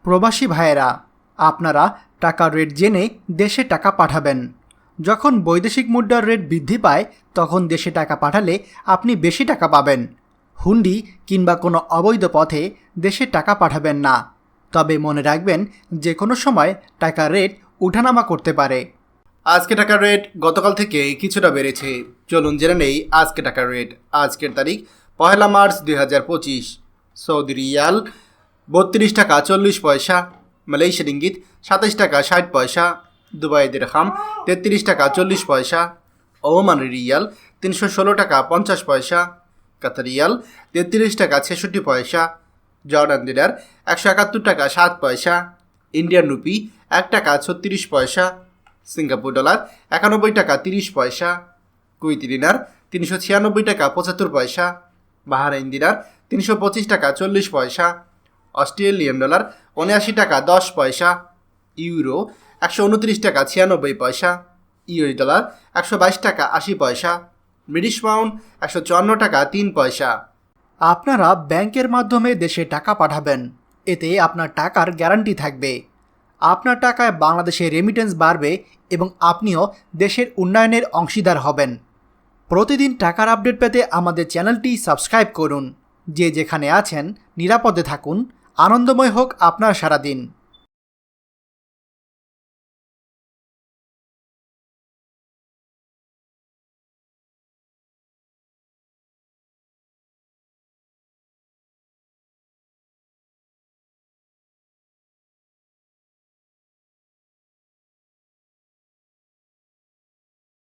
প্রবাসী ভাইয়েরা, আপনারা টাকার রেট জেনে দেশে টাকা পাঠাবেন। যখন বৈদেশিক মুদ্রার রেট বৃদ্ধি পায় তখন দেশে টাকা পাঠালে আপনি বেশি টাকা পাবেন। হুন্ডি কিংবা কোনো অবৈধ পথে দেশে টাকা পাঠাবেন না। তবে মনে রাখবেন যে কোনো সময় টাকার রেট ওঠানামা করতে পারে। আজকে টাকার রেট গতকাল থেকে কিছুটা বেড়েছে। চলুন জেনে নেই আজকে টাকার রেট। আজকের তারিখ 1 মার্চ 2025। সৌদি রিয়াল 32 টাকা 40 পয়সা, মালয়েশিয়া রিঙ্গিত 27 টাকা 60 পয়সা, দুবাই দিরহাম 33 টাকা 40 পয়সা, ওমান রিয়াল 316 টাকা 50 পয়সা, কাতার রিয়াল 33 টাকা 66 পয়সা, জর্ডান দিনার 171 টাকা 7 পয়সা, ইন্ডিয়ান রুপি 1 টাকা 36 পয়সা, সিঙ্গাপুর ডলার 91 টাকা 30 পয়সা, কুয়েতি দিনার 396 টাকা 75 পয়সা, বাহারাইন দিনার 325 টাকা 40 পয়সা, অস্ট্রেলিয়ান ডলার 79 টাকা 10 পয়সা, ইউরো 129 টাকা 96 পয়সা, ইউএস ডলার 122 টাকা 80 পয়সা, ব্রিটিশ পাউন্ড 154 টাকা 3 পয়সা। আপনারা ব্যাংকের মাধ্যমে দেশে টাকা পাঠাবেন, এতে আপনার টাকার গ্যারান্টি থাকবে। আপনার টাকায় বাংলাদেশে রেমিটেন্স বাড়বে এবং আপনিও দেশের উন্নয়নের অংশীদার হবেন। প্রতিদিন টাকার আপডেট পেতে আমাদের চ্যানেলটি সাবস্ক্রাইব করুন। যে যেখানে আছেন নিরাপদে থাকুন। আনন্দময় হোক আপনার সারাদিন।